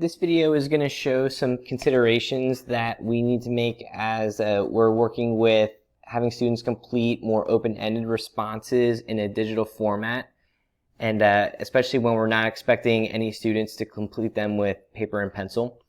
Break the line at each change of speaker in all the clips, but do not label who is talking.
This video is going to show some considerations that we need to make as we're working with having students complete more open-ended responses in a digital format, and especially when we're not expecting any students to complete them with paper and pencil.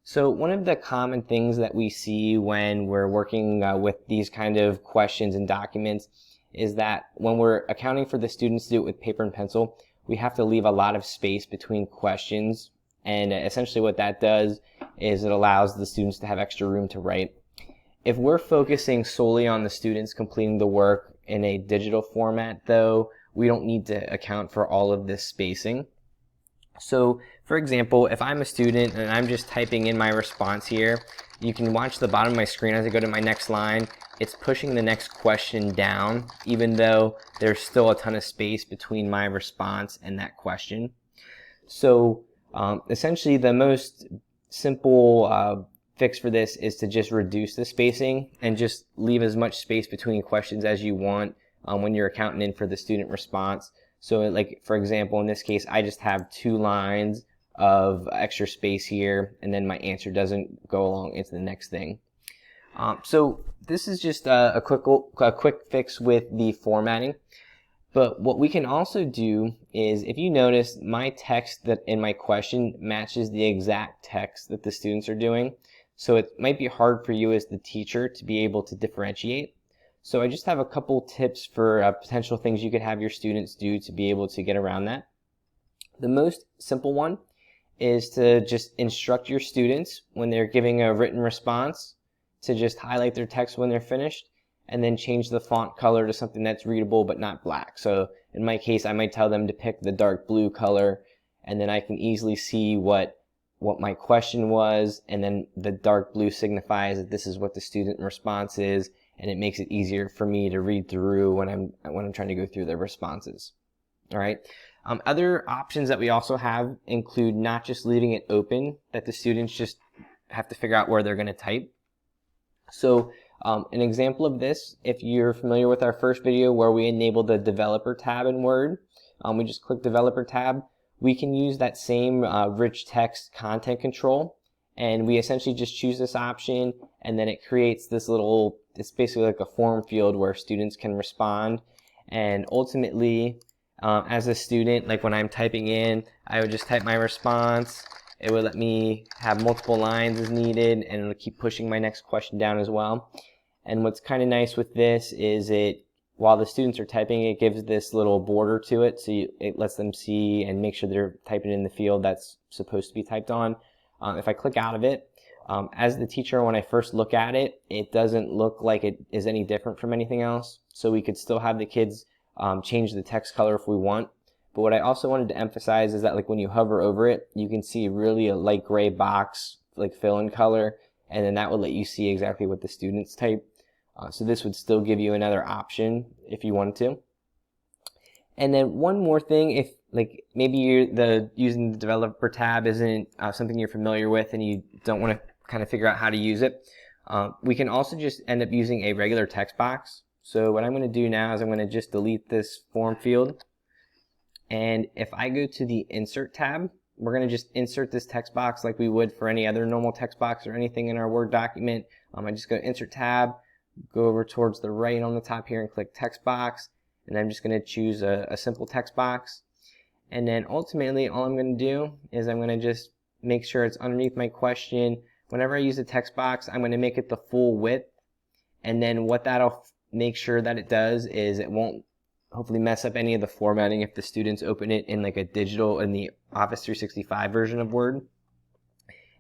So one of the common things that we see when we're working with these kind of questions and documents is that when we're accounting for the students to do it with paper and pencil, we have to leave a lot of space between questions. And essentially what that does is it allows the students to have extra room to write. If we're focusing solely on the students completing the work in a digital format, though, we don't need to account for all of this spacing. So, for example, if I'm a student and I'm just typing in my response here, you can watch the bottom of my screen as I go to my next line. It's pushing the next question down, even though there's still a ton of space between my response and that question. So, essentially, the most simple fix for this is to just reduce the spacing and just leave as much space between questions as you want when you're accounting in for the student response. So, like, for example, in this case, I just have 2 lines of extra space here, and then my answer doesn't go along into the next thing. So this is just a quick fix with the formatting. But what we can also do is, if you notice, my text that in my question matches the exact text that the students are doing. So it might be hard for you as the teacher to be able to differentiate. So I just have a couple tips for potential things you could have your students do to be able to get around that. The most simple one is to just instruct your students when they're giving a written response to just highlight their text when they're finished, and then change the font color to something that's readable but not black. So in my case, I might tell them to pick the dark blue color, and then I can easily see what my question was, and then the dark blue signifies that this is what the student response is, and it makes it easier for me to read through when I'm trying to go through their responses. All right. Other options that we also have include not just leaving it open, that the students just have to figure out where they're going to type. So an example of this, if you're familiar with our first video where we enabled the developer tab in Word, we just click developer tab. We can use that same rich text content control, and we essentially just choose this option, and then it creates this little, it's basically like a form field where students can respond. And ultimately, as a student, like when I'm typing in, I would just type my response. It would let me have multiple lines as needed, and it'll keep pushing my next question down as well. And what's kind of nice with this is while the students are typing, it gives this little border to it, so it lets them see and make sure they're typing in the field that's supposed to be typed on. If I click out of it, as the teacher, when I first look at it, it doesn't look like it is any different from anything else. So we could still have the kids change the text color if we want. But what I also wanted to emphasize is that, like, when you hover over it, you can see really a light gray box, like fill-in color, and then that would let you see exactly what the students type. So this would still give you another option if you wanted to. And then one more thing, if like maybe using the developer tab isn't something you're familiar with and you don't want to kind of figure out how to use it, we can also just end up using a regular text box. So what I'm going to do now is I'm going to just delete this form field. And if I go to the Insert tab, we're going to just insert this text box like we would for any other normal text box or anything in our Word document. I just go to Insert tab, go over towards the right on the top here and click Text Box. And I'm just going to choose a simple text box. And then ultimately, all I'm going to do is I'm going to just make sure it's underneath my question. Whenever I use a text box, I'm going to make it the full width. And then what that'll make sure that it does is it won't hopefully mess up any of the formatting if the students open it in like a digital in the Office 365 version of Word.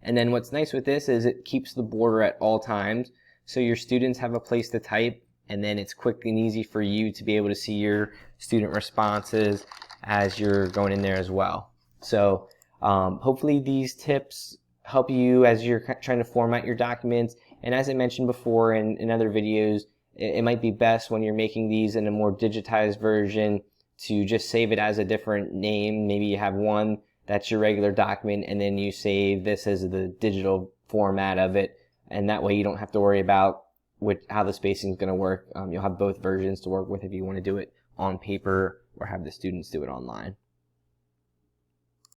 And then what's nice with this is it keeps the border at all times, so your students have a place to type, and then it's quick and easy for you to be able to see your student responses as you're going in there as well. So hopefully these tips help you as you're trying to format your documents. And as I mentioned before in other videos, it might be best when you're making these in a more digitized version to just save it as a different name. Maybe you have one that's your regular document, and then you save this as the digital format of it, and that way you don't have to worry about how the spacing is going to work. You'll have both versions to work with if you want to do it on paper or have the students do it online.